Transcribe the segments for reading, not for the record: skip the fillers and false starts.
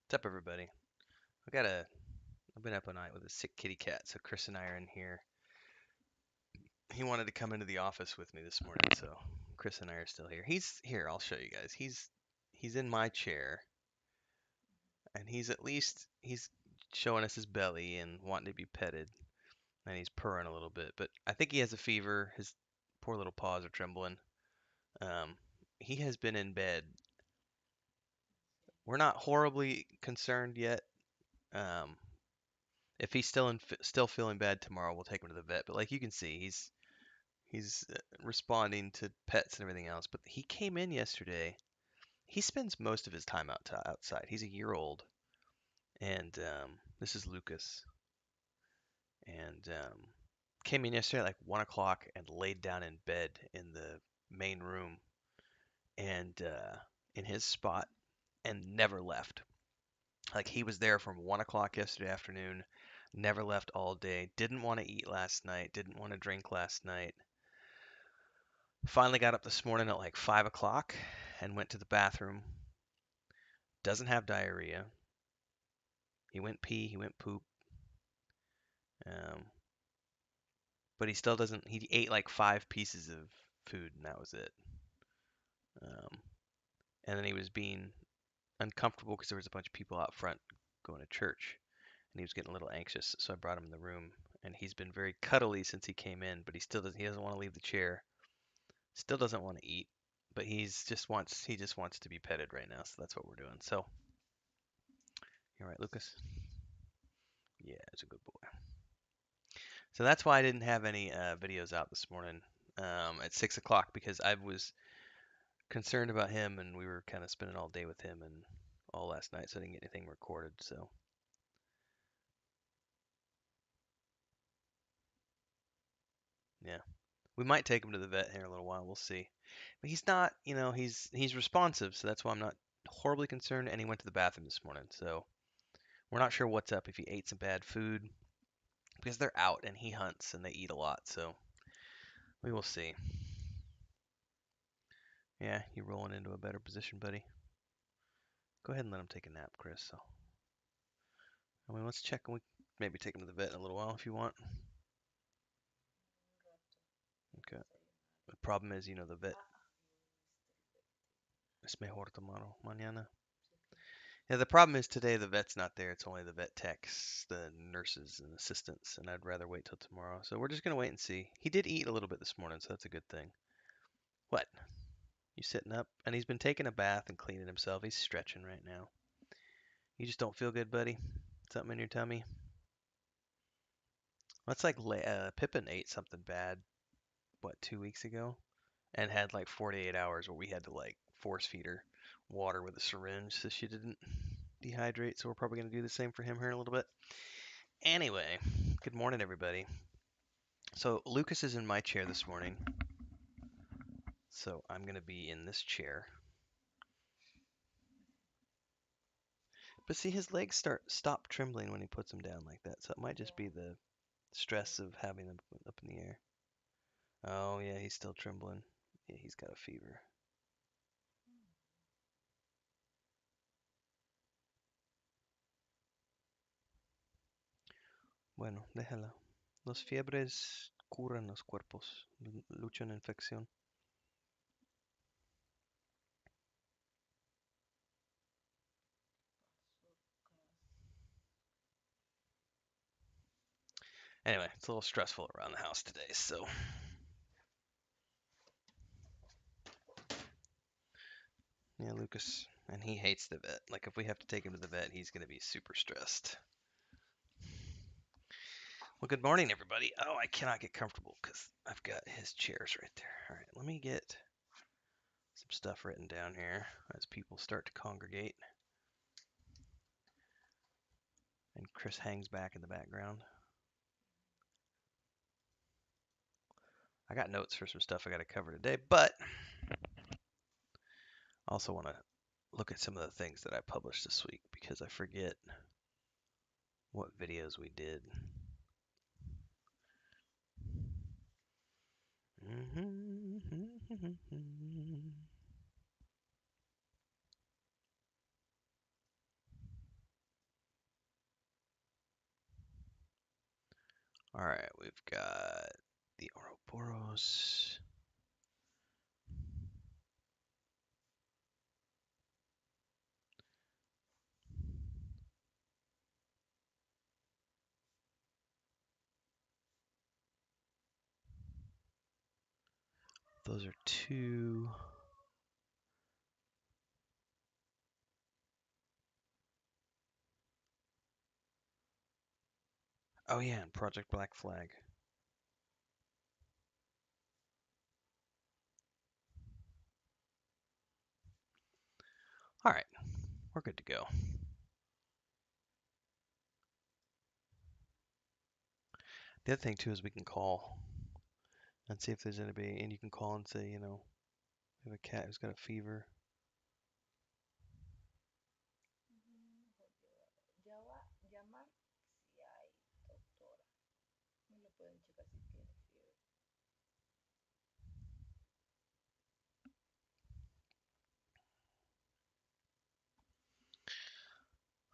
What's up, everybody? I've been up all night with a sick kitty cat, so Chris and I are in here. He wanted to come into the office with me this morning, so Chris and I are still here. He's here. I'll show you guys. He's in my chair, and he's showing us his belly and wanting to be petted, and he's purring a little bit. But I think he has a fever. His poor little paws are trembling. Um, he has been in bed. We're not horribly concerned yet. Um, if he's still feeling bad tomorrow, we'll take him to the vet. But like you can see, he's responding to pets and everything else. But he came in yesterday. He spends most of his time outside. He's a year old, and this is Lucas. And came in yesterday at like 1 o'clock and laid down in bed in the main room and in his spot and never left. Like he was there from 1 o'clock yesterday afternoon, never left all day. Didn't want to eat last night. Didn't want to drink last night. Finally got up this morning at like 5 o'clock and went to the bathroom. Doesn't have diarrhea. He went pee, he went poop. Um, but he still doesn't. He ate like 5 pieces of food and that was it. Um, and then he was being uncomfortable because there was a bunch of people out front going to church, and he was getting a little anxious. So I brought him in the room, and he's been very cuddly since he came in. But he still doesn't. He doesn't want to leave the chair. Still doesn't want to eat. But he just wants to be petted right now. So that's what we're doing. So, you all right, Lucas? Yeah, it's a good boy. So that's why I didn't have any videos out this morning at 6 o'clock because I was concerned about him and we were kind of spending all day with him and all last night, so I didn't get anything recorded. So yeah, we might take him to the vet here in a little while. We'll see. But he's not, he's responsive, so that's why I'm not horribly concerned. And he went to the bathroom this morning, so we're not sure what's up if he ate some bad food because they're out and he hunts and they eat a lot. So we will see. Yeah, you rolling into a better position, buddy. Go ahead and let him take a nap, Chris. So, I mean, let's check and we maybe take him to the vet in a little while if you want. Okay. The problem is, the vet es mejor tomarlo mañana. Yeah, the problem is today the vet's not there. It's only the vet techs, the nurses and assistants, and I'd rather wait till tomorrow. So we're just gonna wait and see. He did eat a little bit this morning, so that's a good thing. What? You sitting up? And he's been taking a bath and cleaning himself. He's stretching right now. You just don't feel good, buddy? Something in your tummy? That's like Pippin ate something bad, what, 2 weeks ago? And had like 48 hours where we had to like force feed her water with a syringe so she didn't dehydrate. So we're probably going to do the same for him here in a little bit. Anyway, good morning, everybody. So Lucas is in my chair this morning. So I'm going to be in this chair. But see, his legs stop trembling when he puts them down like that. So it might just be the stress of having them up in the air. Oh, yeah, he's still trembling. Yeah, he's got a fever. Bueno, déjala. Los fiebres curan los cuerpos, luchan infección. Anyway, it's a little stressful around the house today, so. Yeah, Lucas, and he hates the vet. Like, if we have to take him to the vet, he's going to be super stressed. Well, good morning, everybody. Oh, I cannot get comfortable because I've got his chairs right there. All right, let me get some stuff written down here as people start to congregate. And Chris hangs back in the background. I got notes for some stuff I got to cover today, but I also want to look at some of the things that I published this week because I forget what videos we did. All right, we've got the Ouroboros. Those are two. Oh yeah, and Project Black Flag. All right, we're good to go. The other thing too is we can call and see if there's anybody, and you can call and say, you know, we have a cat who's got a fever.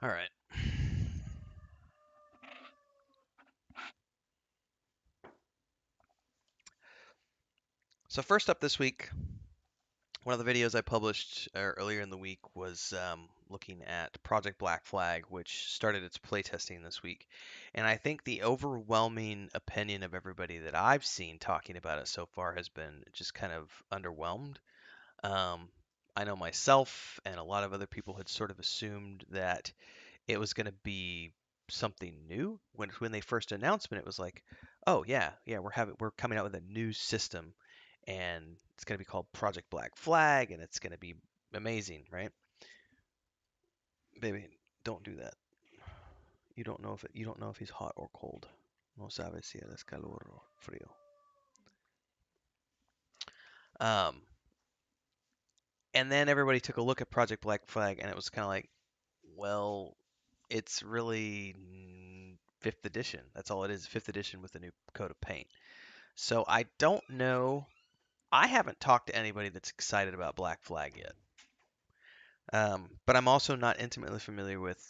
All right. So first up this week, one of the videos I published earlier in the week was looking at Project Black Flag, which started its playtesting this week. And I think the overwhelming opinion of everybody that I've seen talking about it so far has been just kind of underwhelmed. Um, I know myself and a lot of other people had sort of assumed that it was going to be something new. When they first announced it, it was like, oh yeah, we're coming out with a new system, and it's going to be called Project Black Flag, and it's going to be amazing, right? Baby, don't do that. You don't know if he's hot or cold. No sabes si eres calor o frío. Um, and then everybody took a look at Project Black Flag, and it was kind of like, well, it's really fifth edition. That's all it is, fifth edition with a new coat of paint. So I don't know. I haven't talked to anybody that's excited about Black Flag yet. But I'm also not intimately familiar with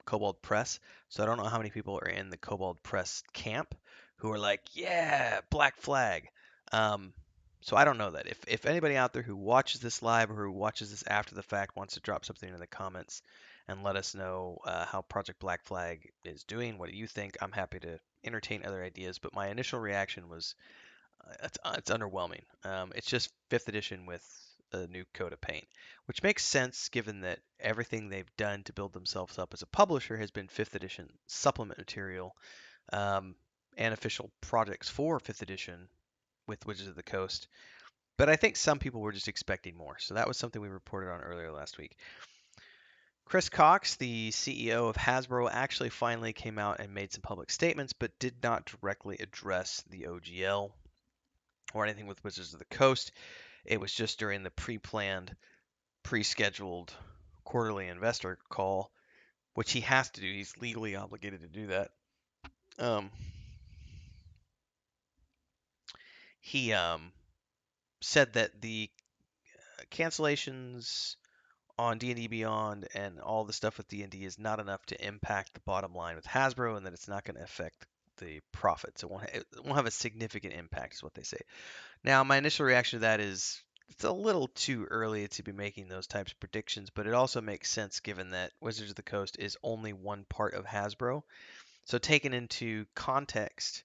Cobalt Press, so I don't know how many people are in the Cobalt Press camp who are like, yeah, Black Flag. Um, so I don't know that. If anybody out there who watches this live or who watches this after the fact wants to drop something in the comments and let us know how Project Black Flag is doing, what do you think? I'm happy to entertain other ideas, but my initial reaction was it's underwhelming. It's just fifth edition with a new coat of paint, which makes sense given that everything they've done to build themselves up as a publisher has been fifth edition supplement material um, and official projects for fifth edition with Wizards of the Coast. But I think some people were just expecting more. So that was something we reported on earlier last week. Chris Cox, the CEO of Hasbro, actually finally came out and made some public statements, but did not directly address the OGL or anything with Wizards of the Coast. It was just during the pre-planned, pre-scheduled quarterly investor call, which he has to do. He's legally obligated to do that. Um, he said that the cancellations on D&D Beyond and all the stuff with D&D is not enough to impact the bottom line with Hasbro, and that it's not going to affect the profits. It won't have a significant impact, is what they say. Now, my initial reaction to that is it's a little too early to be making those types of predictions, but it also makes sense given that Wizards of the Coast is only one part of Hasbro. So, taken into context,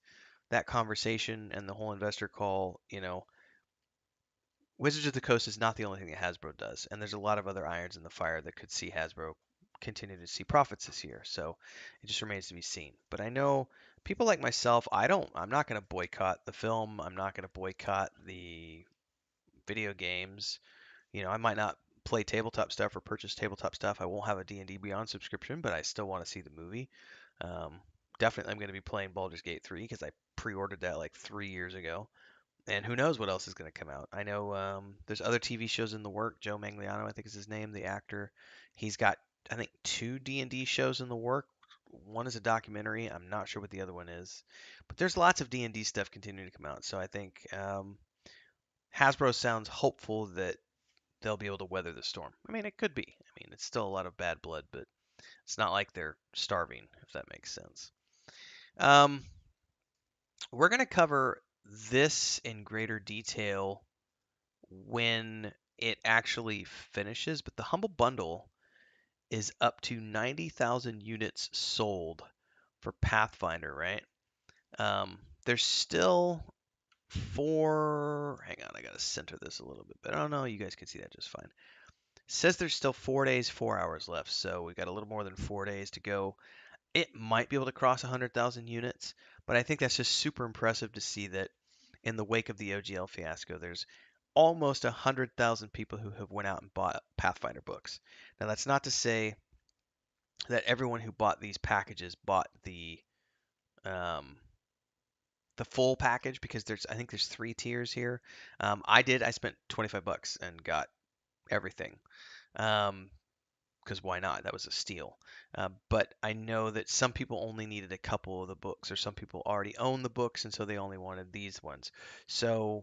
that conversation and the whole investor call, you know, Wizards of the Coast is not the only thing that Hasbro does, and there's a lot of other irons in the fire that could see Hasbro continue to see profits this year. So it just remains to be seen. But I know people like myself, I'm not going to boycott the film. I'm not going to boycott the video games. You know, I might not play tabletop stuff or purchase tabletop stuff. I won't have a D&D Beyond subscription, but I still want to see the movie. Um, Definitely, I'm going to be playing Baldur's Gate 3 because I pre-ordered that like 3 years ago. And who knows what else is going to come out? I know there's other TV shows in the work. Joe Manganiello, I think is his name, the actor. He's got, I think, two D&D shows in the work. One is a documentary. I'm not sure what the other one is, but there's lots of D&D stuff continuing to come out. So I think Hasbro sounds hopeful that they'll be able to weather the storm. I mean, it could be. I mean, it's still a lot of bad blood, but it's not like they're starving, if that makes sense. Um, We're going to cover this in greater detail when it actually finishes, but the Humble Bundle is up to 90,000 units sold for Pathfinder, right? There's still hang on, I gotta center this a little bit, but I don't know, you guys can see that just fine. It says there's still 4 days, 4 hours left, so we got a little more than 4 days to go. It might be able to cross 100,000 units, but I think that's just super impressive to see that in the wake of the OGL fiasco, there's almost 100,000 people who have went out and bought Pathfinder books. Now, that's not to say that everyone who bought these packages bought um, the full package, because I think there's 3 tiers here. I did. I spent $25 and got everything. Because why not? That was a steal. But I know that some people only needed a couple of the books, or some people already own the books, and so they only wanted these ones. So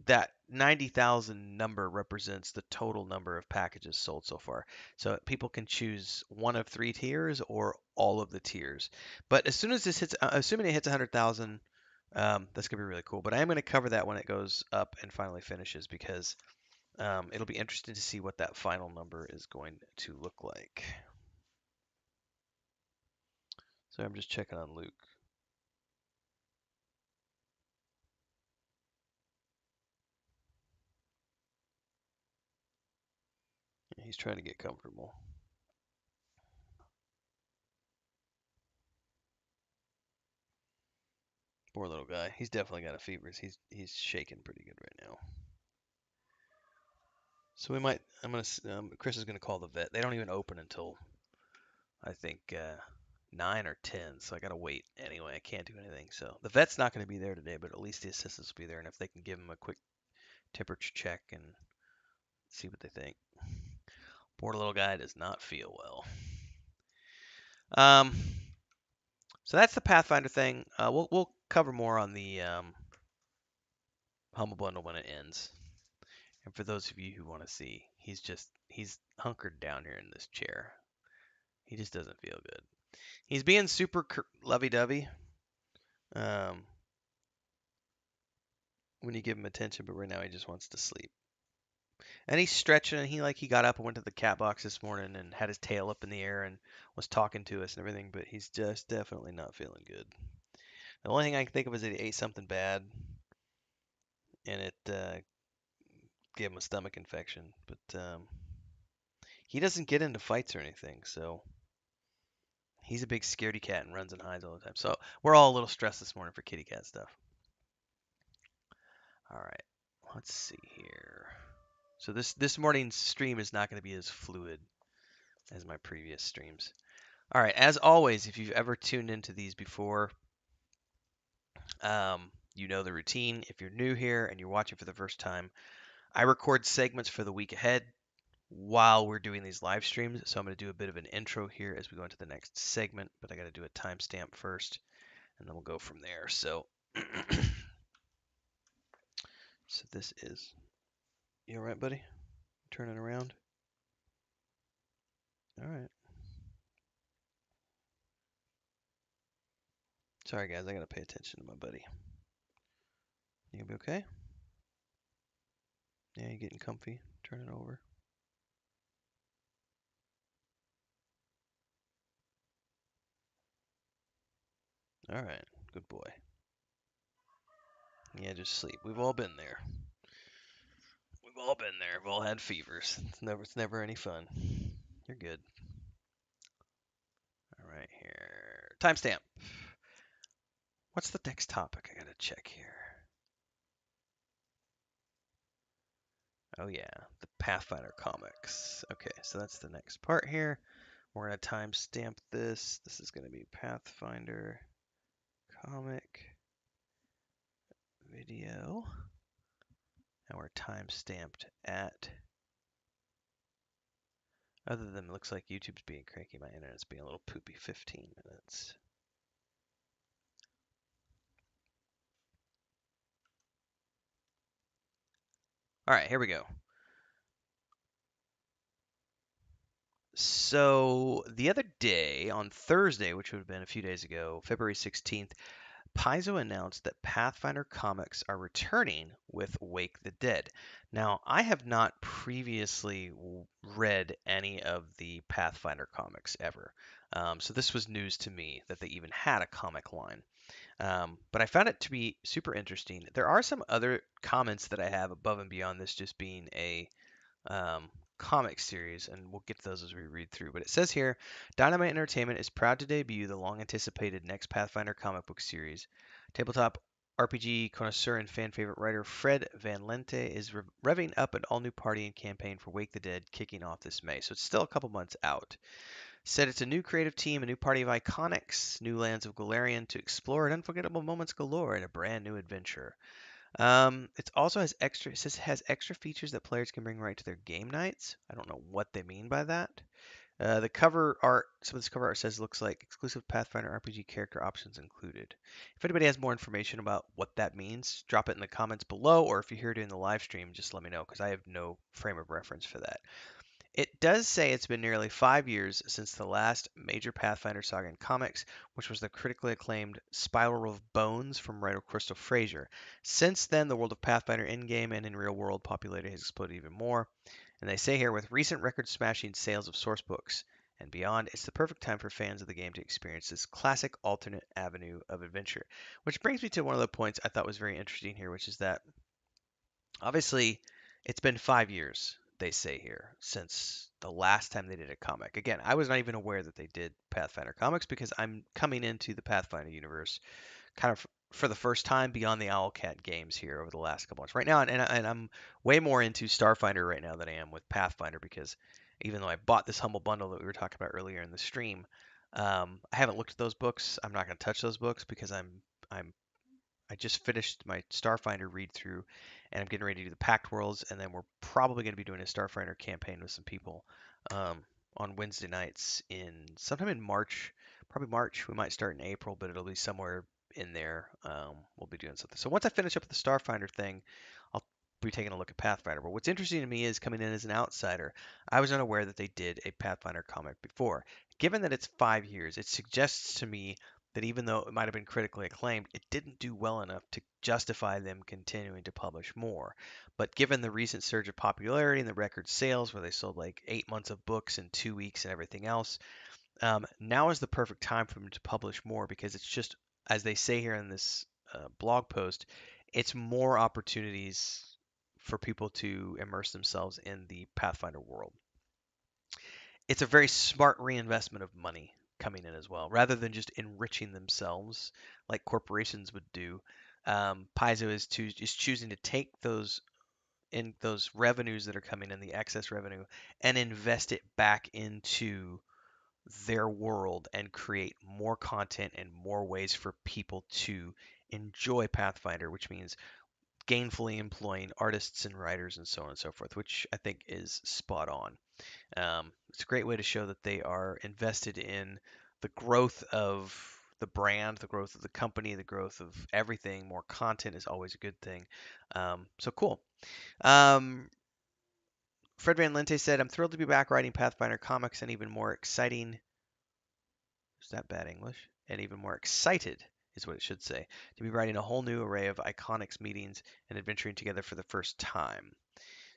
that 90,000 number represents the total number of packages sold so far. So people can choose one of 3 tiers or all of the tiers. But as soon as this hits, assuming it hits 100,000, that's gonna be really cool. But I am gonna cover that when it goes up and finally finishes, because it'll be interesting to see what that final number is going to look like. So I'm just checking on Luke. He's trying to get comfortable. Poor little guy. He's definitely got a fever. He's shaking pretty good right now. So we might. Chris is gonna call the vet. They don't even open until I think 9 or 10. So I gotta wait anyway. I can't do anything. So the vet's not gonna be there today, but at least the assistants will be there. And if they can give him a quick temperature check and see what they think. Poor little guy does not feel well. Um, so that's the Pathfinder thing. We'll cover more on the Humble Bundle when it ends. And for those of you who want to see, he's hunkered down here in this chair. He just doesn't feel good. He's being super lovey-dovey when you give him attention, but right now he just wants to sleep. And he's stretching, and he got up and went to the cat box this morning and had his tail up in the air and was talking to us and everything, but he's just definitely not feeling good. The only thing I can think of is that he ate something bad and it gave him a stomach infection. But he doesn't get into fights or anything, so he's a big scaredy cat and runs and hides all the time. So we're all a little stressed this morning for kitty cat stuff. All right, let's see here. So this morning's stream is not going to be as fluid as my previous streams. All right, as always, if you've ever tuned into these before, you know the routine. If you're new here and you're watching for the first time, I record segments for the week ahead while we're doing these live streams. So I'm going to do a bit of an intro here as we go into the next segment, but I got to do a timestamp first, and then we'll go from there. So, so this is, you all right, buddy? Turning around. All right. Sorry, guys. I got to pay attention to my buddy. You gonna be okay? Yeah, you getting comfy? Turn it over. All right. Good boy. Yeah, just sleep. We've all been there. We've all been there. We've all had fevers. It's never any fun. You're good. All right, here. Timestamp. What's the next topic? I gotta check here. Oh yeah, the Pathfinder comics. Okay, so that's the next part here. We're gonna timestamp this. This is gonna be Pathfinder comic video. And we're timestamped at. Other than it looks like YouTube's being cranky, my internet's being a little poopy. 15 minutes. All right, here we go. So the other day, on Thursday, which would have been a few days ago, February 16th, Paizo announced that Pathfinder comics are returning with Wake the Dead. Now, I have not previously read any of the Pathfinder comics ever. So this was news to me that they even had a comic line. But I found it to be super interesting. There are some other comments that I have above and beyond this just being a um, comic series, and we'll get to those as we read through. But it says here Dynamite Entertainment is proud to debut the long anticipated next Pathfinder comic book series. Tabletop RPG connoisseur and fan favorite writer Fred Van Lente is revving up an all new party and campaign for Wake the Dead kicking off this May. So it's still a couple months out. Said it's a new creative team, a new party of iconics, new lands of Golarion to explore, and unforgettable moments galore in a brand new adventure. It also has extra. It says it has extra features that players can bring right to their game nights. I don't know what they mean by that. The cover art. Some of this cover art says looks like exclusive Pathfinder RPG character options included. If anybody has more information about what that means, drop it in the comments below, or if you're here doing the live stream, just let me know because I have no frame of reference for that. It does say it's been nearly 5 years since the last major Pathfinder saga in comics, which was the critically acclaimed Spiral of Bones from writer Crystal Frazier. Since then, the world of Pathfinder in-game and in real-world popularity has exploded even more. And they say here, with recent record-smashing sales of source books and beyond, it's the perfect time for fans of the game to experience this classic alternate avenue of adventure. Which brings me to one of the points I thought was very interesting here, which is that obviously, it's been 5 years, they say here, since the last time they did a comic. Again, I was not even aware that they did Pathfinder comics because I'm coming into the Pathfinder universe kind of for the first time beyond the Owlcat games here over the last couple months. Right now, and I'm way more into Starfinder right now than I am with Pathfinder because even though I bought this Humble Bundle that we were talking about earlier in the stream, I haven't looked at those books. I'm not going to touch those books because I'm I just finished my Starfinder read through, and I'm getting ready to do the Pact Worlds, and then we're probably going to be doing a Starfinder campaign with some people on Wednesday nights in sometime in March, probably March. We might start in April, but it'll be somewhere in there. We'll be doing something. So once I finish up with the Starfinder thing, I'll be taking a look at Pathfinder. But what's interesting to me is coming in as an outsider, I was unaware that they did a Pathfinder comic before. Given that it's 5 years, it suggests to me that even though it might have been critically acclaimed, it didn't do well enough to justify them continuing to publish more. But given the recent surge of popularity and the record sales, where they sold like 8 months of books in 2 weeks and everything else, now is the perfect time for them to publish more because it's just, as they say here in this blog post, it's more opportunities for people to immerse themselves in the Pathfinder world. It's a very smart reinvestment of money coming in as well, rather than just enriching themselves like corporations would do. Paizo is choosing to take those revenues that are coming in, the excess revenue, and invest it back into their world and create more content and more ways for people to enjoy Pathfinder, which means gainfully employing artists and writers and so on and so forth, which I think is spot on. It's a great way to show that they are invested in the growth of the brand, the growth of the company, the growth of everything. More content is always a good thing. So cool. Um, Fred Van Lente said, I'm thrilled to be back writing Pathfinder comics and even more exciting. Is that bad English? And even more excited is what it should say, to be writing a whole new array of iconics meetings and adventuring together for the first time.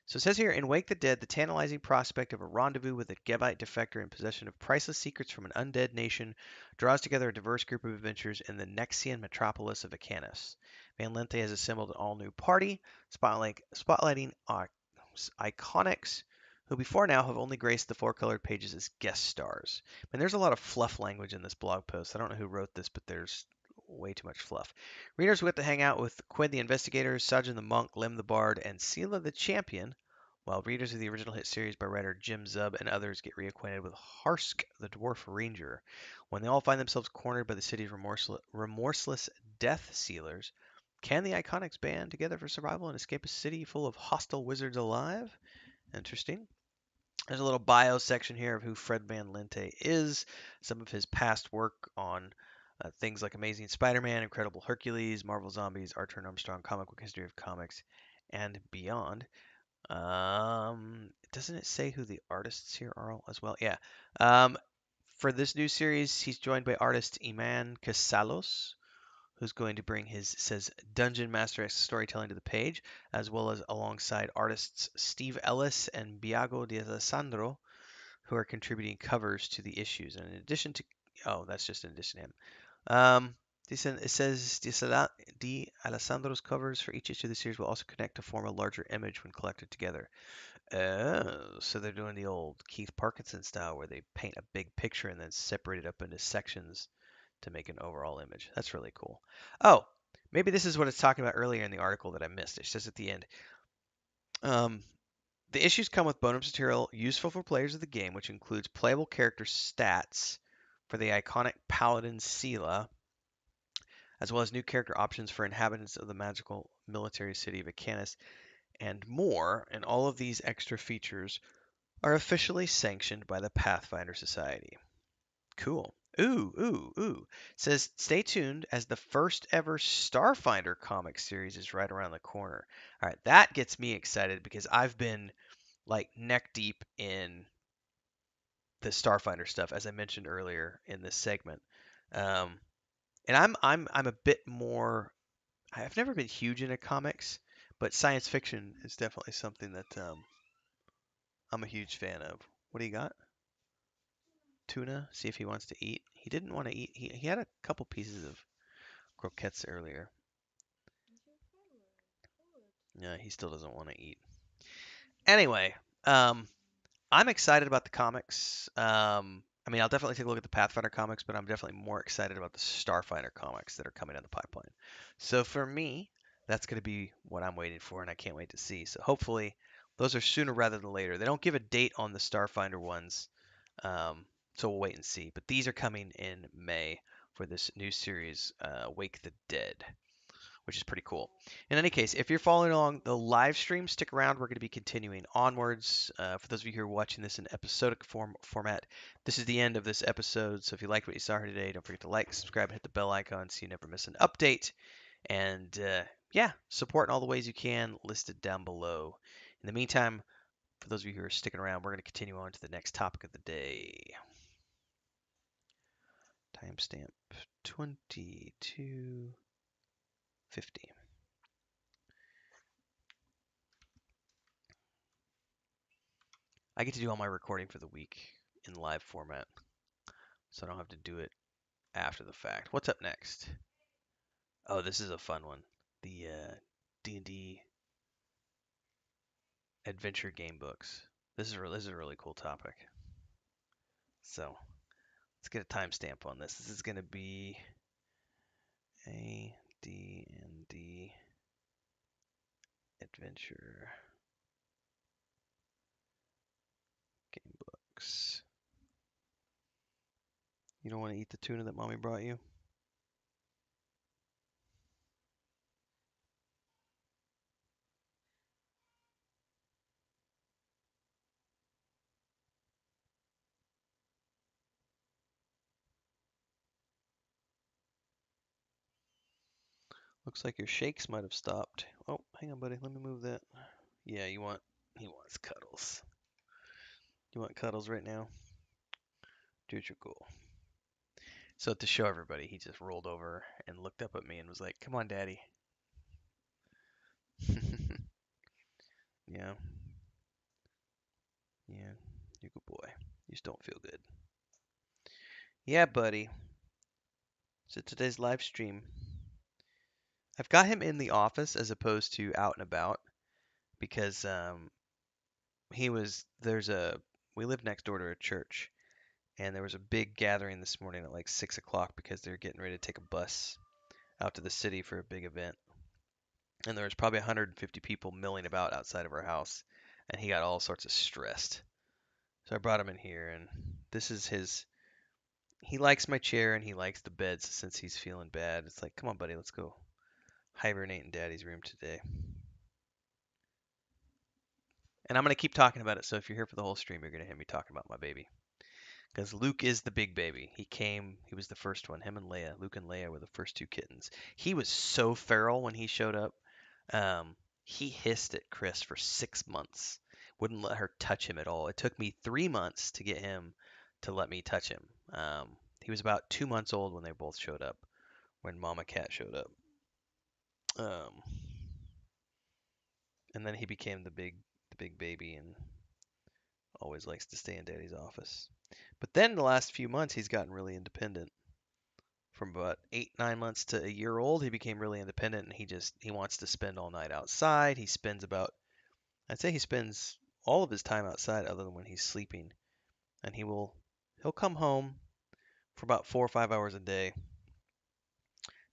So it says here, in Wake the Dead, the tantalizing prospect of a rendezvous with a Gebite defector in possession of priceless secrets from an undead nation draws together a diverse group of adventurers in the Nexian metropolis of Acanis. Van Lente has assembled an all-new party, spotlighting iconics who before now have only graced the four-colored pages as guest stars. And there's a lot of fluff language in this blog post. I don't know who wrote this, but there's way too much fluff. Readers will get to hang out with Quinn the Investigator, Sajin the Monk, Lim the Bard, and Sela the Champion, while readers of the original hit series by writer Jim Zub and others get reacquainted with Harsk the Dwarf Ranger. When they all find themselves cornered by the city's remorseless death sealers, can the Iconics band together for survival and escape a city full of hostile wizards alive? Interesting. There's a little bio section here of who Fred Van Lente is, some of his past work on things like Amazing Spider-Man, Incredible Hercules, Marvel Zombies, Arthur and Armstrong, Comic Book History of Comics, and beyond. Doesn't it say who the artists here are as well? Yeah. Um, for this new series, he's joined by artist Iman Casalos, who's going to bring his says dungeon master storytelling to the page, as well as alongside artists Steve Ellis and Biago de Alessandro, who are contributing covers to the issues. And in addition to, oh, that's just in addition to him. It says De Alessandro's covers for each issue of the series will also connect to form a larger image when collected together. Oh, so they're doing the old Keith Parkinson style where they paint a big picture and then separate it up into sections to make an overall image. That's really cool. Oh, maybe this is what it's talking about earlier in the article that I missed. It says at the end, um, the issues come with bonus material useful for players of the game, which includes playable character stats for the iconic paladin Sela, as well as new character options for inhabitants of the magical military city of Acanis, and more. And all of these extra features are officially sanctioned by the Pathfinder Society. Cool. Ooh, ooh, ooh. Says stay tuned as the first ever Starfinder comic series is right around the corner. All right, that gets me excited because I've been like neck deep in the Starfinder stuff, as I mentioned earlier in this segment. Um, and I'm a bit more. I've never been huge into comics, but science fiction is definitely something that I'm a huge fan of. What do you got? Tuna. See if he wants to eat. He didn't want to eat. He had a couple pieces of croquettes earlier. Yeah, he still doesn't want to eat. Anyway, I'm excited about the comics. I mean, I'll definitely take a look at the Pathfinder comics, but I'm definitely more excited about the Starfinder comics that are coming down the pipeline. So for me, that's going to be what I'm waiting for, and I can't wait to see. So hopefully, those are sooner rather than later. They don't give a date on the Starfinder ones, so we'll wait and see. But these are coming in May for this new series, Wake the Dead, which is pretty cool. In any case, if you're following along the live stream, stick around. We're going to be continuing onwards. For those of you who are watching this in episodic format, this is the end of this episode. So if you liked what you saw here today, don't forget to like, subscribe, and hit the bell icon so you never miss an update. And yeah, support in all the ways you can listed down below. In the meantime, for those of you who are sticking around, we're going to continue on to the next topic of the day. Timestamp 22:50. I get to do all my recording for the week in live format, so I don't have to do it after the fact. What's up next? Oh, this is a fun one. The D&D adventure game books. This is a really cool topic. So let's get a timestamp on this. This is going to be a D&D adventure game books. You don't want to eat the tuna that mommy brought you? Looks like your shakes might have stopped. Oh, hang on, buddy. Let me move that. Yeah, he wants cuddles. You want cuddles right now? Dude, you're cool. So to show everybody, he just rolled over and looked up at me and was like, "Come on, daddy." Yeah, yeah, you're a good boy. You just don't feel good. Yeah, buddy. So today's live stream, I've got him in the office as opposed to out and about because he was there's a we live next door to a church, and there was a big gathering this morning at like 6 o'clock because they're getting ready to take a bus out to the city for a big event. And there was probably 150 people milling about outside of our house, and he got all sorts of stressed. So I brought him in here, and this is his. He likes my chair and he likes the beds since he's feeling bad. It's like, come on, buddy, let's go hibernate in Daddy's room today. And I'm gonna keep talking about it. So if you're here for the whole stream, you're gonna hear me talking about my baby. Because Luke is the big baby. He came. He was the first one. Him and Leia. Luke and Leia were the first two kittens. He was so feral when he showed up. Um, He hissed at Chris for 6 months, wouldn't let her touch him at all. It took me 3 months to get him to let me touch him. He was about 2 months old when they both showed up, when Mama Cat showed up. Um, and then he became the big baby and always likes to stay in Daddy's office. But then the last few months, he's gotten really independent. From about 8, 9 months to a year old, he became really independent, and he wants to spend all night outside. I'd say he spends all of his time outside other than when he's sleeping. And he'll come home for about 4 or 5 hours a day.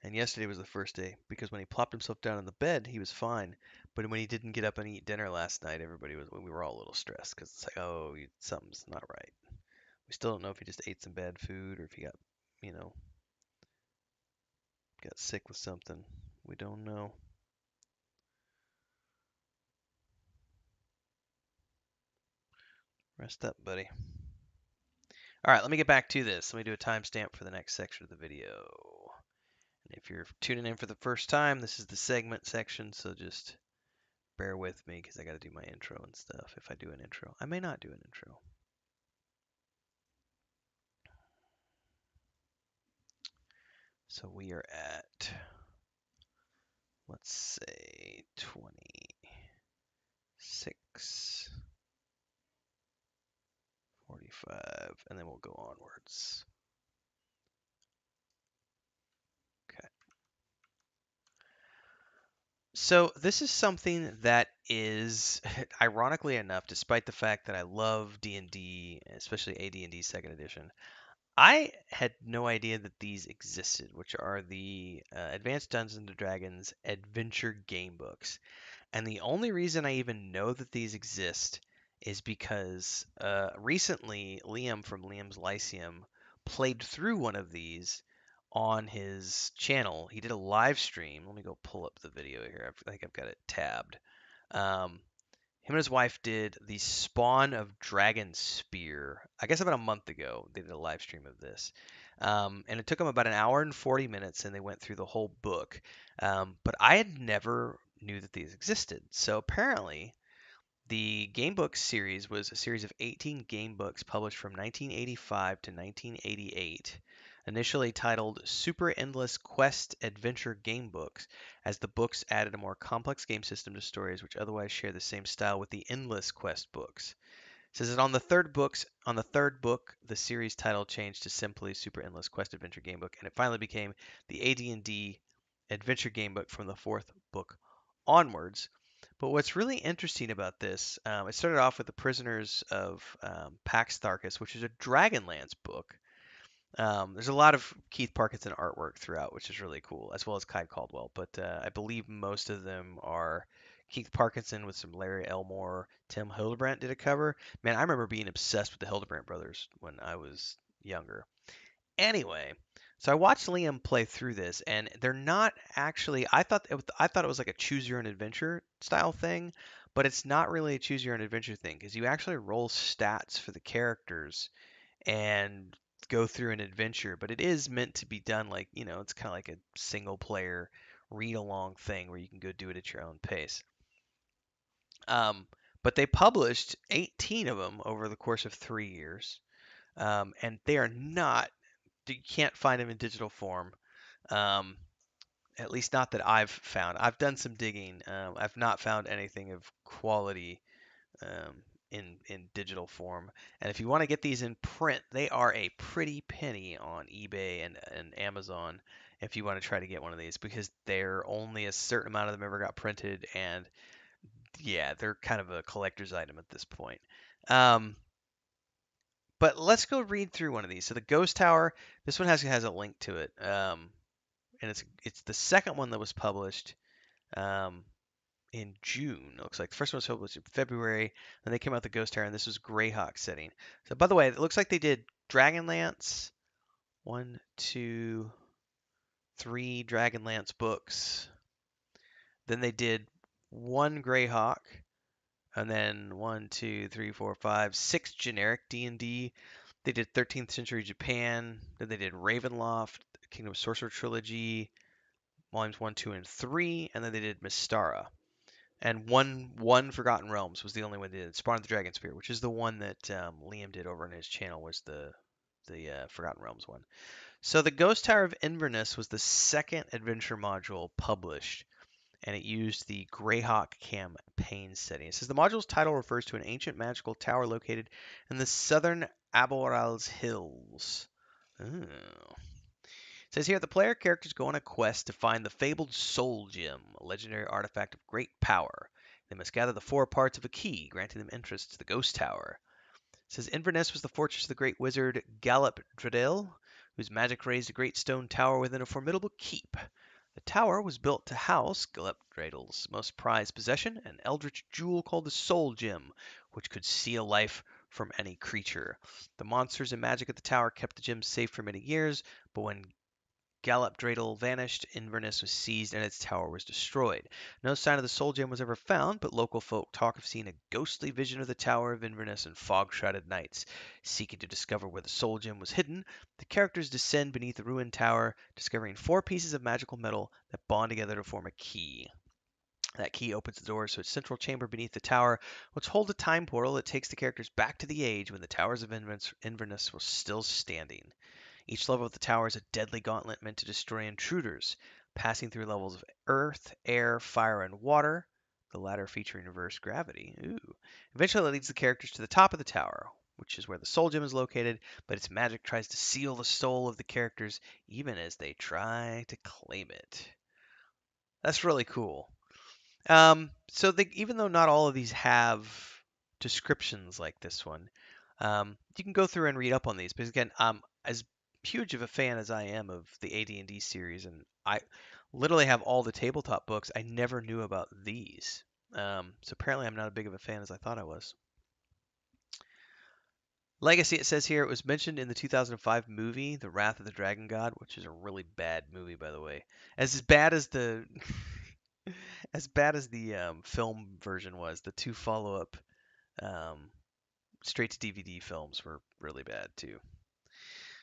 And yesterday was the first day because when he plopped himself down on the bed, he was fine. But when he didn't get up and eat dinner last night, we were all a little stressed because it's like, oh, something's not right. We still don't know if he just ate some bad food or if he you know, got sick with something. We don't know. Rest up, buddy. All right, let me get back to this. Let me do a timestamp for the next section of the video. And if you're tuning in for the first time, this is the segment section, so just bear with me because I got to do my intro and stuff. If I do an intro, I may not do an intro. So we are at, let's say, 26, 45, and then we'll go onwards. Okay. So this is something that is, ironically enough, despite the fact that I love D&D, especially AD&D Second Edition, I had no idea that these existed, which are the Advanced Dungeons and Dragons adventure game books. And the only reason I even know that these exist is because recently Liam from Liam's Lyceum played through one of these on his channel. He did a live stream. Let me go pull up the video here. I think I've got it tabbed. Um, him and his wife did the Spawn of Dragon Spear. I guess about a month ago, they did a live stream of this. And it took them about an hour and 40 minutes, and they went through the whole book. But I had never knew that these existed. So apparently, the game book series was a series of 18 game books published from 1985 to 1988, initially titled Super Endless Quest Adventure Game Books, as the books added a more complex game system to stories which otherwise share the same style with the Endless Quest books. It says that on the third book, the series title changed to simply Super Endless Quest Adventure Game Book, and it finally became the AD&D Adventure Game Book from the fourth book onwards. But what's really interesting about this, it started off with the Prisoners of Pax Tharkus, which is a Dragonlance book. There's a lot of Keith Parkinson artwork throughout, which is really cool, as well as Kai Caldwell. But I believe most of them are Keith Parkinson with some Larry Elmore. Tim Hildebrandt did a cover. Man, I remember being obsessed with the Hildebrandt brothers when I was younger. Anyway, so I watched Liam play through this, and they're not actually. I thought it was like a choose your own adventure style thing, but it's not really a choose your own adventure thing because you actually roll stats for the characters and go through an adventure, but it is meant to be done like, it's kind of like a single player read along thing where you can go do it at your own pace. Um, but they published 18 of them over the course of 3 years, and they are not, you can't find them in digital form. Um, at least not that I've found. I've done some digging. I've not found anything of quality um, in digital form. And if you want to get these in print, they are a pretty penny on eBay and Amazon if you want to try to get one of these because they're only a certain amount of them ever got printed, and yeah, they're kind of a collector's item at this point. Um, but let's go read through one of these. So the Ghost Tower, this one has a link to it, and it's the second one that was published. Um, in June. It looks like the first one was published in February, and they came out with the Ghost Tower, and this was Greyhawk setting. So, by the way, it looks like they did Dragonlance, 1, 2, 3 Dragonlance books. Then they did one Greyhawk, and then 1, 2, 3, 4, 5, 6 generic D&D. They did 13th Century Japan. Then they did Ravenloft, Kingdom of Sorcerer trilogy, volumes 1, 2, and 3, and then they did Mystara. And one Forgotten Realms was the only one that did. Spawn of the Dragon Spear, which is the one that Liam did over on his channel, was the Forgotten Realms one. So the Ghost Tower of Inverness was the second adventure module published, and it used the Greyhawk campaign setting. It says the module's title refers to an ancient magical tower located in the southern Aboral's Hills. Ooh. It says here the player characters go on a quest to find the fabled Soul Gem, a legendary artifact of great power. They must gather the four parts of a key, granting them entrance to the Ghost Tower. It says Inverness was the fortress of the great wizard Gallup Dredel, whose magic raised a great stone tower within a formidable keep. The tower was built to house Gallup Dredel's most prized possession, an eldritch jewel called the Soul Gem, which could seal life from any creature. The monsters and magic at the tower kept the gem safe for many years, but when Gallup Dreidel vanished, Inverness was seized, and its tower was destroyed. No sign of the Soul Gem was ever found, but local folk talk of seeing a ghostly vision of the Tower of Inverness in fog-shrouded nights. Seeking to discover where the Soul Gem was hidden, the characters descend beneath the ruined tower, discovering four pieces of magical metal that bond together to form a key. That key opens the doors to a central chamber beneath the tower, which holds a time portal that takes the characters back to the age when the Towers of Inverness was still standing. Each level of the tower is a deadly gauntlet meant to destroy intruders, passing through levels of earth, air, fire, and water, the latter featuring reverse gravity. Ooh. Eventually, it leads the characters to the top of the tower, which is where the soul gem is located, but its magic tries to seal the soul of the characters even as they try to claim it. That's really cool. Even though not all of these have descriptions like this one, you can go through and read up on these. Because again, as huge of a fan as I am of the AD&D series, and I literally have all the tabletop books, I never knew about these. So apparently, I'm not as big of a fan as I thought I was. Legacy, it says here, it was mentioned in the 2005 movie, The Wrath of the Dragon God, which is a really bad movie, by the way. As bad as the as bad as the film version was, the two follow-up um, straight to DVD films were really bad too.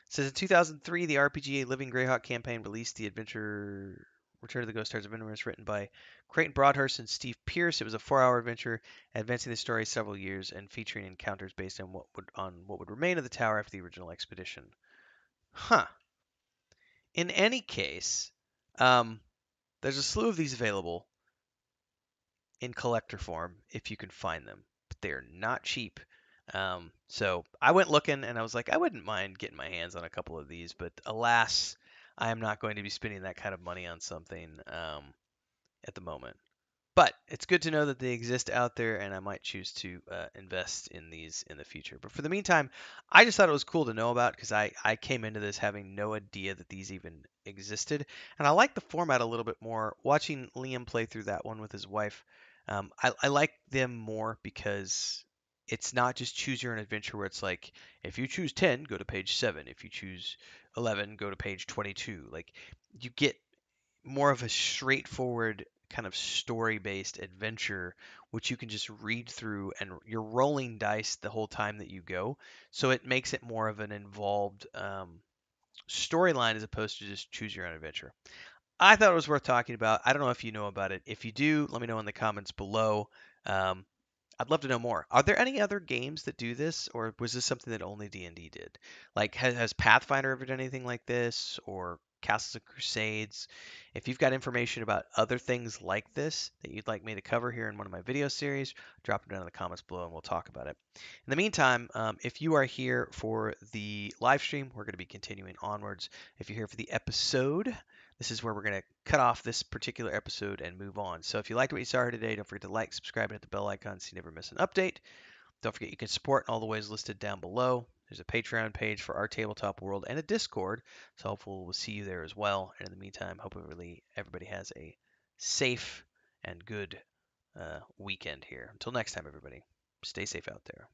It says in 2003, the RPG Living Greyhawk campaign released the adventure Return of the Ghost Stars of Inverness, written by Creighton Broadhurst and Steve Pierce. It was a 4-hour adventure, advancing the story several years and featuring encounters based on what would remain of the tower after the original expedition. Huh. In any case, there's a slew of these available in collector form if you can find them, but they're not cheap. So I went looking and I was like, I wouldn't mind getting my hands on a couple of these, but alas, I am not going to be spending that kind of money on something at the moment. But it's good to know that they exist out there, and I might choose to invest in these in the future. But for the meantime, I just thought it was cool to know about because I came into this having no idea that these even existed. And I like the format a little bit more. Watching Liam play through that one with his wife, I like them more because it's not just choose your own adventure where it's like, if you choose 10, go to page 7. If you choose 11, go to page 22. Like, you get more of a straightforward kind of story-based adventure, which you can just read through, and you're rolling dice the whole time that you go. So it makes it more of an involved storyline as opposed to just choose your own adventure. I thought it was worth talking about. I don't know if you know about it. If you do, let me know in the comments below. Um, I'd love to know more. Are there any other games that do this, or was this something that only D&D did? Like, has Pathfinder ever done anything like this, or Castles and Crusades? If you've got information about other things like this that you'd like me to cover here in one of my video series, drop them down in the comments below and we'll talk about it. In the meantime, if you are here for the live stream, we're going to be continuing onwards. If you're here for the episode, this is where we're going to cut off this particular episode and move on. So if you liked what you saw here today, don't forget to like, subscribe, and hit the bell icon so you never miss an update. Don't forget you can support in all the ways listed down below. There's a Patreon page for our tabletop world and a Discord, so hopefully we'll see you there as well. And in the meantime, hope everybody has a safe and good weekend here. Until next time, everybody, stay safe out there.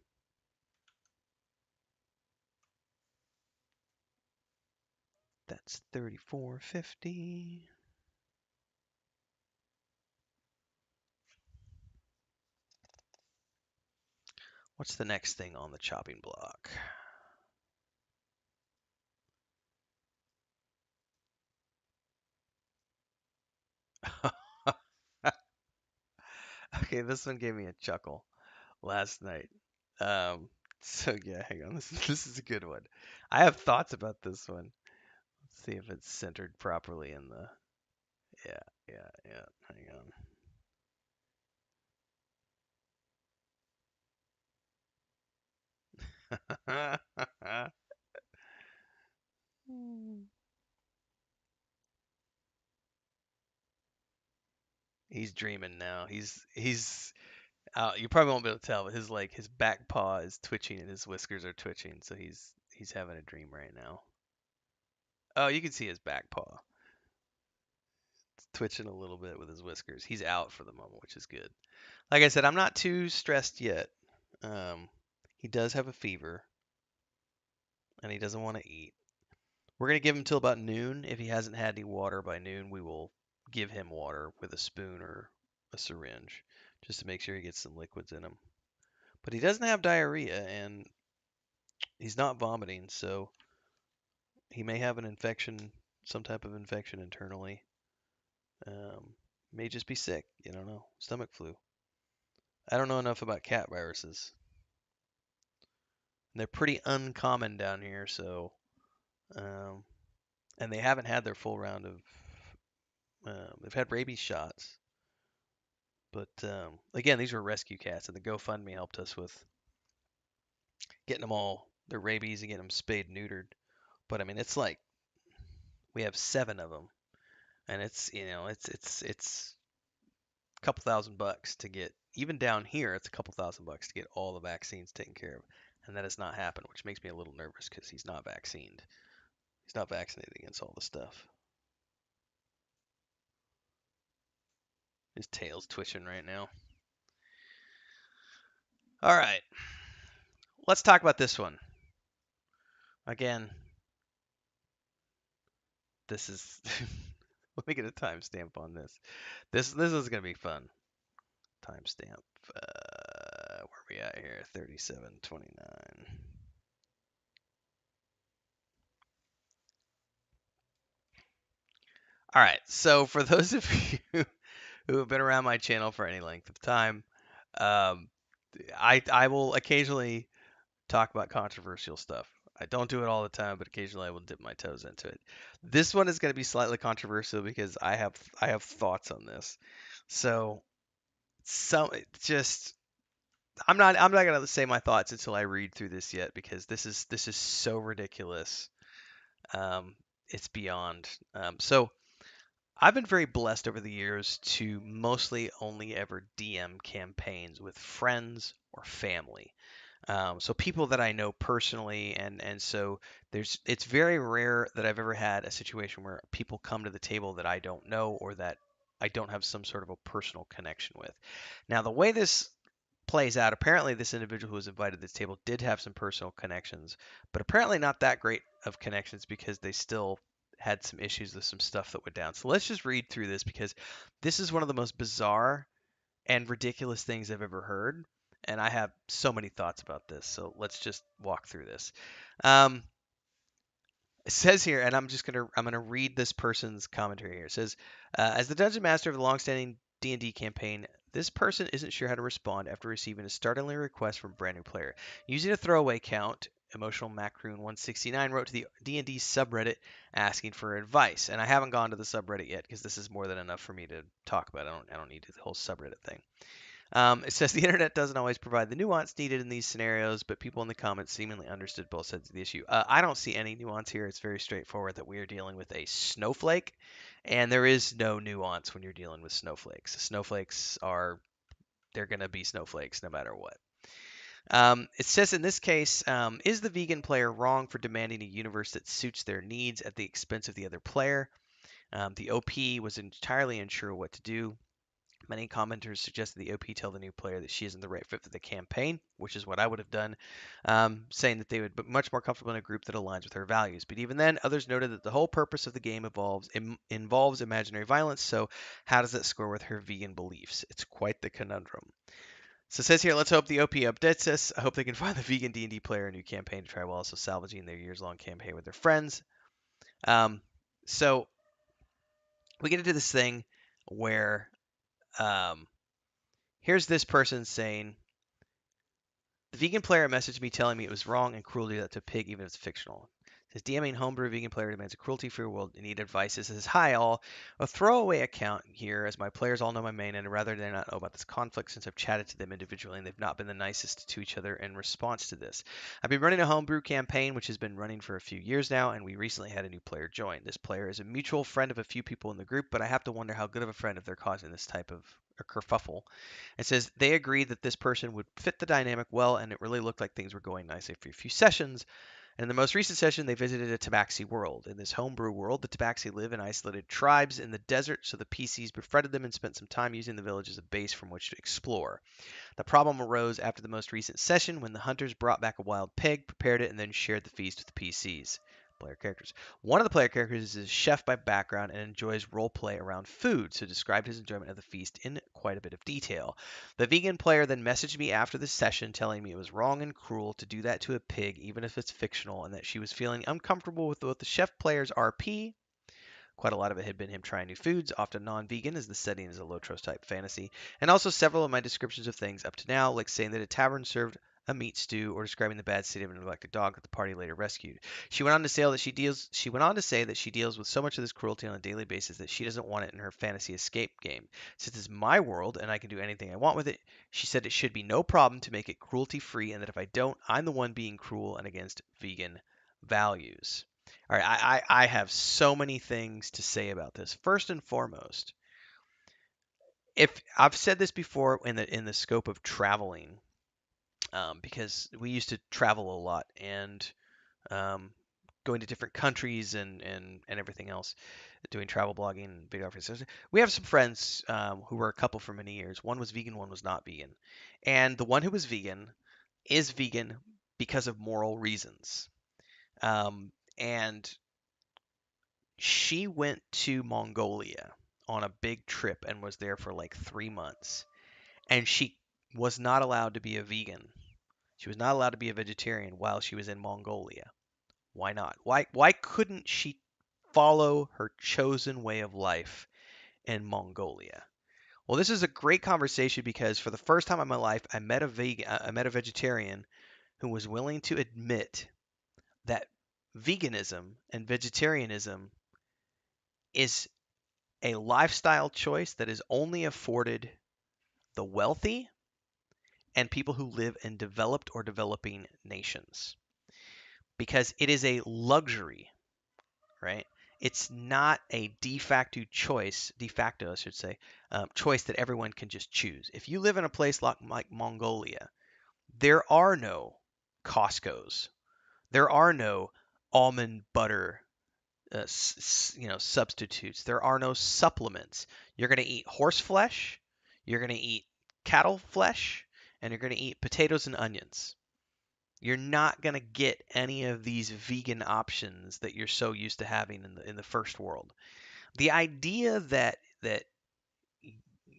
That's 3450. What's the next thing on the chopping block? Okay, this one gave me a chuckle last night. Um, so yeah, hang on. This is a good one. I have thoughts about this one. Let's see if it's centered properly in the. Yeah, yeah. Hang on. He's dreaming now. He's you probably won't be able to tell, but his back paw is twitching and his whiskers are twitching, so he's having a dream right now. Oh, you can see his back paw. It's twitching a little bit with his whiskers. He's out for the moment, which is good. Like I said, I'm not too stressed yet. Um, he does have a fever and he doesn't want to eat. We're gonna give him till about noon. If he hasn't had any water by noon, we will give him water with a spoon or a syringe just to make sure he gets some liquids in him. But he doesn't have diarrhea and he's not vomiting, so he may have an infection, some type of infection internally. May just be sick. You don't know. Stomach flu. I don't know enough about cat viruses. They're pretty uncommon down here, so um, and they haven't had their full round of. They've had rabies shots, but again, these were rescue cats, and the GoFundMe helped us with getting them all their rabies and getting them spayed and neutered. But I mean, it's like we have 7 of them, and it's a couple $1,000 to get. Even down here, it's a couple $1,000 to get all the vaccines taken care of, and that has not happened, which makes me a little nervous because he's not vaccinated. He's not vaccinated against all the stuff. His tail's twitching right now. All right, let's talk about this one. Again, this is. Let me get a timestamp on this. This is gonna be fun. Timestamp. Where are we at here? 37:29. All right. So for those of you who have been around my channel for any length of time, um, I will occasionally talk about controversial stuff. I don't do it all the time, but occasionally I will dip my toes into it. This one is going to be slightly controversial because I have thoughts on this. So some just I'm not going to say my thoughts until I read through this yet because this is so ridiculous. Um, it's beyond. So I've been very blessed over the years to mostly only ever DM campaigns with friends or family. So people that I know personally, and so it's very rare that I've ever had a situation where people come to the table that I don't know or that I don't have some sort of a personal connection with. Now, the way this plays out, apparently this individual who was invited to this table did have some personal connections, but apparently not that great of connections because they still had some issues with some stuff that went down. So let's just read through this because this is one of the most bizarre and ridiculous things I've ever heard. And I have so many thoughts about this. So let's just walk through this. Um, it says here, and I'm gonna read this person's commentary here. It says, as the dungeon master of the longstanding D&D campaign, this person isn't sure how to respond after receiving a startling request from a brand new player. Using a throwaway count, Emotional Macaroon 169 wrote to the D&D subreddit asking for advice. And I haven't gone to the subreddit yet because this is more than enough for me to talk about. I don't need the whole subreddit thing. It says the internet doesn't always provide the nuance needed in these scenarios, but people in the comments seemingly understood both sides of the issue. I don't see any nuance here. It's very straightforward that we are dealing with a snowflake, and there is no nuance when you're dealing with snowflakes. Snowflakes they're going to be snowflakes no matter what. It says in this case, is the vegan player wrong for demanding a universe that suits their needs at the expense of the other player? The OP was entirely unsure what to do. Many commenters suggested the OP tell the new player that she isn't the right fit for the campaign, which is what I would have done, saying that they would be much more comfortable in a group that aligns with her values. But even then, others noted that the whole purpose of the game involves imaginary violence, so how does that score with her vegan beliefs? It's quite the conundrum. So it says here, let's hope the OP updates us. I hope they can find the vegan D&D player a new campaign to try while also salvaging their years-long campaign with their friends. So we get into this thing where um, Here's this person saying, the vegan player messaged me telling me it was wrong and cruel to do that to a pig, even if it's fictional. It says, DMing homebrew vegan player demands a cruelty-free world and need advice. It says, hi all, a throwaway account here as my players all know my main and rather than not know about this conflict since I've chatted to them individually and they've not been the nicest to each other in response to this. I've been running a homebrew campaign which has been running for a few years now and we recently had a new player join. This player is a mutual friend of a few people in the group, but I have to wonder how good of a friend if they're causing this type of a kerfuffle. It says they agreed that this person would fit the dynamic well, and it really looked like things were going nicely for a few sessions. And in the most recent session, they visited a tabaxi world. In this homebrew world, the tabaxi live in isolated tribes in the desert, so the PCs befriended them and spent some time using the village as a base from which to explore. The problem arose after the most recent session when the hunters brought back a wild pig, prepared it, and then shared the feast with the PCs. Player characters. One of the player characters is a chef by background and enjoys role play around food, so described his enjoyment of the feast in quite a bit of detail. The vegan player then messaged me after the session telling me it was wrong and cruel to do that to a pig, even if it's fictional, and that she was feeling uncomfortable with both the chef player's RP. Quite a lot of it had been him trying new foods, often non-vegan, as the setting is a low-trust type fantasy, and also several of my descriptions of things up to now, like saying that a tavern served a meat stew or describing the bad state of a neglected dog that the party later rescued. She went on to say that she deals with so much of this cruelty on a daily basis that she doesn't want it in her fantasy escape game. Since it's my world and I can do anything I want with it, she said it should be no problem to make it cruelty free and that if I don't, I'm the one being cruel and against vegan values. All right, I have so many things to say about this. First and foremost, if I've said this before in the scope of traveling, because we used to travel a lot and um, going to different countries and everything else, doing travel blogging and videography. We have some friends who were a couple for many years. One was vegan, one was not vegan, and the one who was vegan is vegan because of moral reasons. And she went to Mongolia on a big trip and was there for like 3 months. And she was not allowed to be a vegan. She was not allowed to be a vegetarian while she was in Mongolia. Why not? Why couldn't she follow her chosen way of life in Mongolia? Well, this is a great conversation because for the first time in my life, I met a vegetarian who was willing to admit that veganism and vegetarianism is a lifestyle choice that is only afforded the wealthy and people who live in developed or developing nations because it is a luxury, right? It's not a de facto, I should say, choice that everyone can just choose. If you live in a place like Mongolia, there are no Costco's, there are no almond butter substitutes. There are no supplements. You're going to eat horse flesh, you're going to eat cattle flesh, and you're going to eat potatoes and onions. You're not going to get any of these vegan options that you're so used to having in the first world. The idea that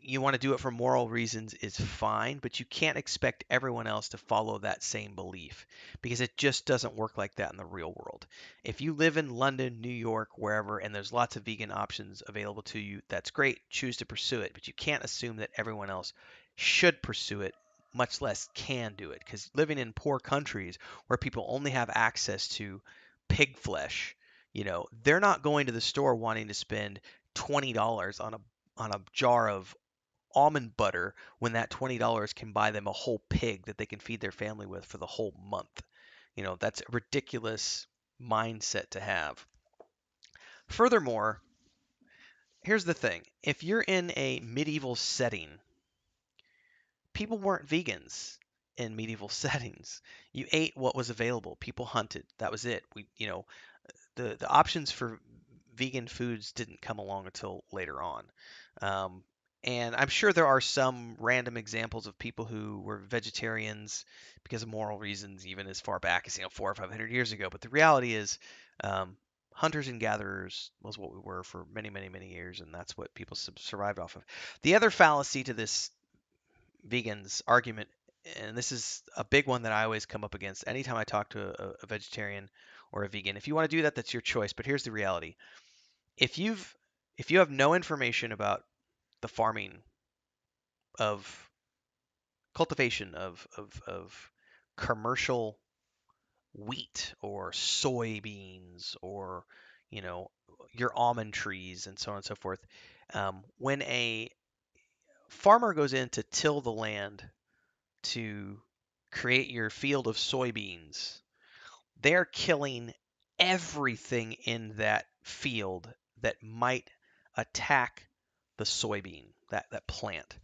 you want to do it for moral reasons is fine, but you can't expect everyone else to follow that same belief because it just doesn't work like that in the real world. If you live in London, New York, wherever, and there's lots of vegan options available to you, that's great. Choose to pursue it, but you can't assume that everyone else should pursue it, much less can do it. Because living in poor countries where people only have access to pig flesh, they're not going to the store wanting to spend $20 on a jar of almond butter when that $20 can buy them a whole pig that they can feed their family with for the whole month. That's a ridiculous mindset to have. Furthermore, here's the thing. If you're in a medieval setting, people weren't vegans in medieval settings. You ate what was available. People hunted. That was it. The options for vegan foods didn't come along until later on. Um, and I'm sure there are some random examples of people who were vegetarians because of moral reasons, even as far back as 400 or 500 years ago. But the reality is, hunters and gatherers was what we were for many, many, many years, and that's what people survived off of. The other fallacy to this vegans argument, and this is a big one that I always come up against anytime I talk to a vegetarian or a vegan. If you want to do that, that's your choice. But here's the reality: if you have no information about the farming of cultivation of commercial wheat or soybeans or you know your almond trees and so on and so forth. When a farmer goes in to till the land to create your field of soybeans, they're killing everything in that field that might attack the soybean, that plant.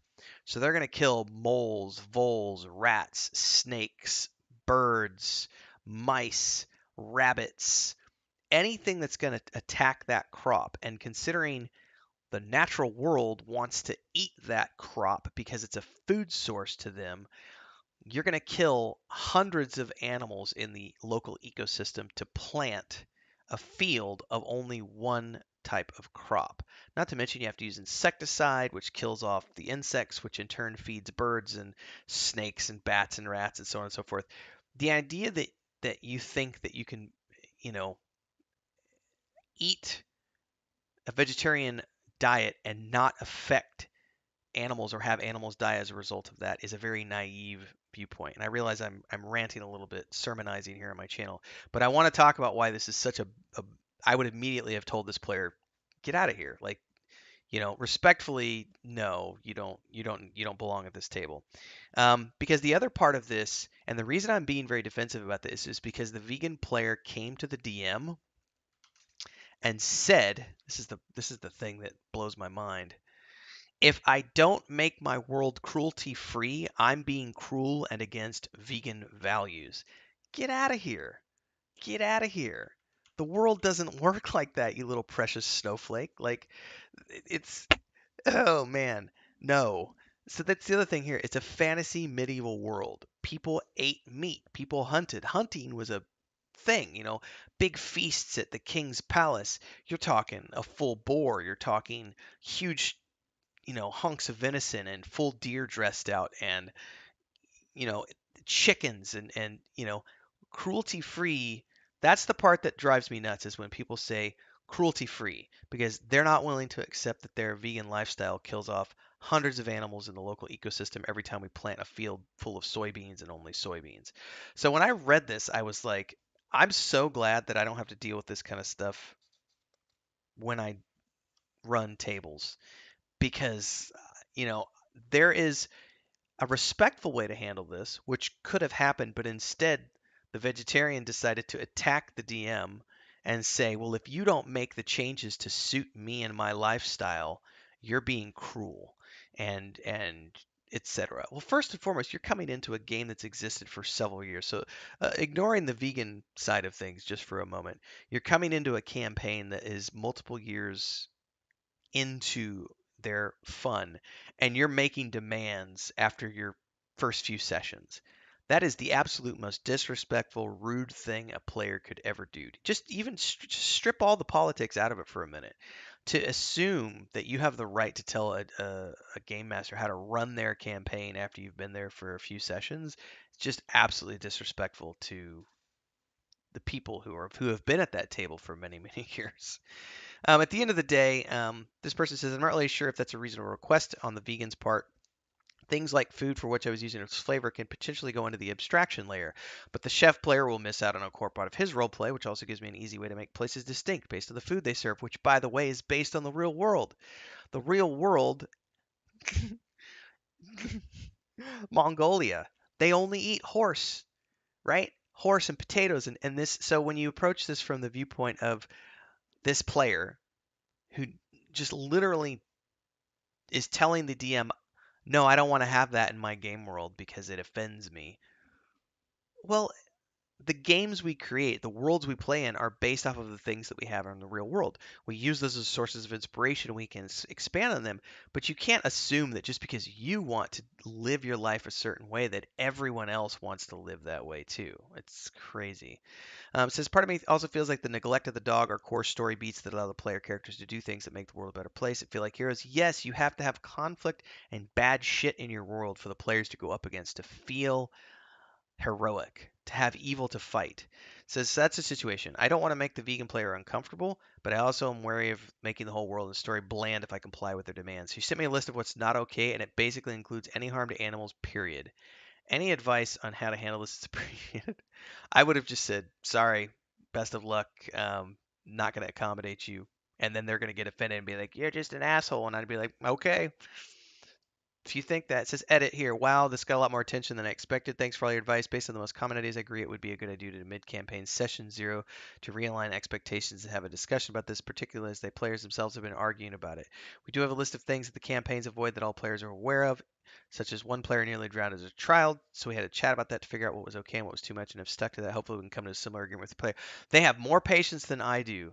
So they're going to kill moles, voles, rats, snakes, birds, mice, rabbits, anything that's going to attack that crop. And considering the natural world wants to eat that crop because it's a food source to them, you're going to kill hundreds of animals in the local ecosystem to plant a field of only one type of crop. Not to mention you have to use insecticide, which kills off the insects, which in turn feeds birds and snakes and bats and rats and so on and so forth. The idea that you think that you can, you know, eat a vegetarian diet and not affect animals or have animals die as a result of that is a very naive viewpoint. And I realize I'm ranting a little bit, sermonizing here on my channel, but I want to talk about why this is such a I would immediately have told this player, get out of here. Like, respectfully, no, you don't belong at this table. Because the other part of this, and the reason I'm being very defensive about this, is because the vegan player came to the DM and said, this is the thing that blows my mind. If I don't make my world cruelty free, I'm being cruel and against vegan values. Get out of here. Get out of here. The world doesn't work like that, you little precious snowflake. Like, it's, oh man, no. So that's the other thing here. It's a fantasy medieval world. People ate meat, people hunted. Hunting was a thing, big feasts at the king's palace. You're talking a full boar, you're talking huge hunks of venison and full deer dressed out and, you know, chickens and cruelty free. That's the part that drives me nuts is when people say cruelty free because they're not willing to accept that their vegan lifestyle kills off hundreds of animals in the local ecosystem every time we plant a field full of soybeans and only soybeans. So when I read this, I was like, I'm so glad that I don't have to deal with this kind of stuff when I run tables because you know there is a respectful way to handle this, which could have happened, but instead the vegetarian decided to attack the DM and say, "Well, if you don't make the changes to suit me and my lifestyle, you're being cruel," and etc. Well, first and foremost, you're coming into a game that's existed for several years. So, ignoring the vegan side of things just for a moment, you're coming into a campaign that is multiple years into their fun and you're making demands after your first few sessions. That is the absolute most disrespectful, rude thing a player could ever do. Just even strip all the politics out of it for a minute. To assume that you have the right to tell a game master how to run their campaign after you've been there for a few sessions, it's just absolutely disrespectful to the people who have been at that table for many, many years. At the end of the day, this person says, I'm not really sure if that's a reasonable request on the vegan's part. Things like food for which I was using its flavor can potentially go into the abstraction layer, but the chef player will miss out on a core part of his roleplay, which also gives me an easy way to make places distinct based on the food they serve, which, by the way, is based on the real world. The real world, Mongolia, they only eat horse, right? Horse and potatoes, and this. So when you approach this from the viewpoint of this player who just literally is telling the DM, no, I don't want to have that in my game world because it offends me. Well, the games we create, the worlds we play in, are based off of the things that we have in the real world. We use those as sources of inspiration. We can expand on them, but you can't assume that just because you want to live your life a certain way, that everyone else wants to live that way too. It's crazy. Says part of me also feels like the neglect of the dog are core story beats that allow the player characters to do things that make the world a better place. I feel like heroes, yes, you have to have conflict and bad shit in your world for the players to go up against to feel heroic, to have evil to fight. Says that's a situation. I don't want to make the vegan player uncomfortable, but I also am wary of making the whole world and story bland if I comply with their demands. She sent me a list of what's not okay, and it basically includes any harm to animals, period. Any advice on how to handle this is appreciated. I would have just said, sorry, best of luck, not going to accommodate you. And then they're going to get offended and be like, you're just an asshole. And I'd be like, okay, if you think that, it says edit here. Wow, this got a lot more attention than I expected. Thanks for all your advice. Based on the most common ideas, I agree it would be a good idea to mid-campaign session 0 to realign expectations and have a discussion about this, particularly as the players themselves have been arguing about it. We do have a list of things that the campaigns avoid that all players are aware of, such as one player nearly drowned as a child. So we had a chat about that to figure out what was okay and what was too much, and have stuck to that. Hopefully, we can come to a similar agreement with the player. They have more patience than I do,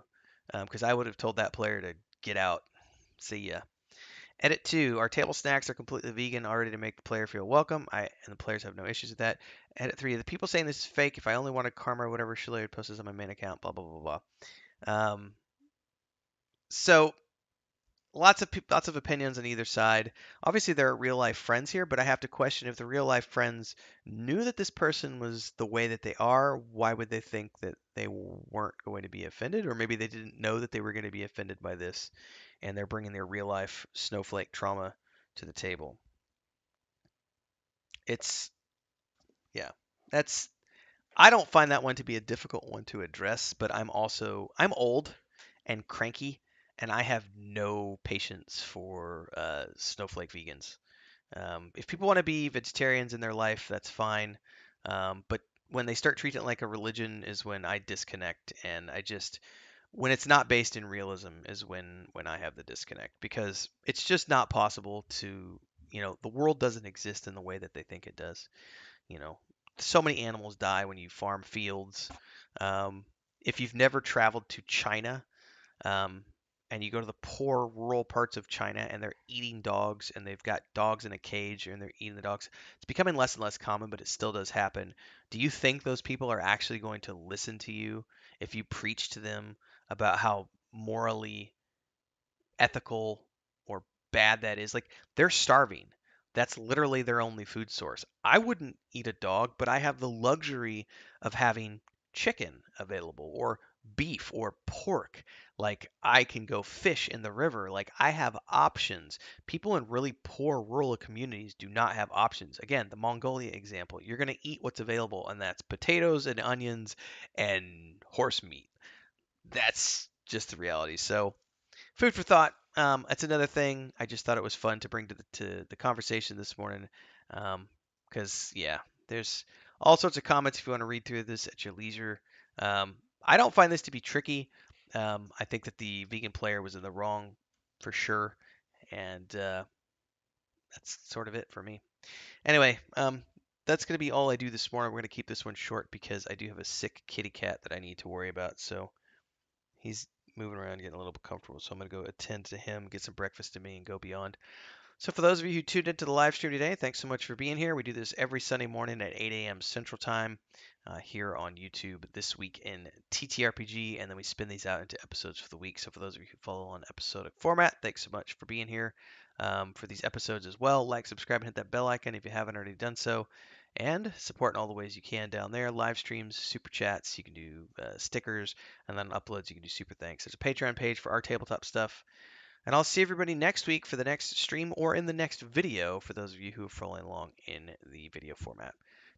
because I would have told that player to get out. See ya. Edit 2. Our table snacks are completely vegan, already to make the player feel welcome. And the players have no issues with that. Edit 3. The people saying this is fake. If I only wanted karma or whatever, surely I would post this on my main account. Blah blah blah blah. So lots of opinions on either side. Obviously, there are real life friends here, but I have to question if the real life friends knew that this person was the way that they are. Why would they think that they weren't going to be offended, or maybe they didn't know that they were going to be offended by this, and they're bringing their real life snowflake trauma to the table. It's yeah, that's I don't find that one to be a difficult one to address, but I'm old and cranky, and I have no patience for snowflake vegans. If people want to be vegetarians in their life, that's fine. But when they start treating it like a religion is when I disconnect, and when it's not based in realism is when I have the disconnect, because it's just not possible to, the world doesn't exist in the way that they think it does. You know, so many animals die when you farm fields. Um, if you've never traveled to China, um, and you go to the poor rural parts of China and they're eating dogs and they've got dogs in a cage and they're eating the dogs, it's becoming less and less common, but it still does happen. Do you think those people are actually going to listen to you if you preach to them about how morally ethical or bad that is? Like, they're starving. That's literally their only food source. I wouldn't eat a dog, but I have the luxury of having chicken available or beef or pork. Like, I can go fish in the river. Like, I have options. People in really poor rural communities do not have options. Again, the Mongolia example, you're going to eat what's available, and that's potatoes and onions and horse meat. That's just the reality. So, food for thought. That's another thing. I just thought it was fun to bring to the conversation this morning. Because yeah, there's all sorts of comments if you want to read through this at your leisure. I don't find this to be tricky. I think that the vegan player was in the wrong for sure, and that's sort of it for me. Anyway, that's going to be all I do this morning. We're going to keep this one short because I do have a sick kitty cat that I need to worry about. So he's moving around, getting a little bit comfortable. So I'm going to go attend to him, get some breakfast to me, and go beyond. So for those of you who tuned into the live stream today, thanks so much for being here. We do this every Sunday morning at 8 a.m. Central Time here on YouTube. This week in TTRPG, and then we spin these out into episodes for the week. So for those of you who follow on episodic format, thanks so much for being here for these episodes as well. Like, subscribe, and hit that bell icon if you haven't already done so. And support in all the ways you can down there. Live streams, super chats, you can do stickers, and then uploads, you can do super thanks. There's a Patreon page for our tabletop stuff. And I'll see everybody next week for the next stream or in the next video for those of you who are following along in the video format.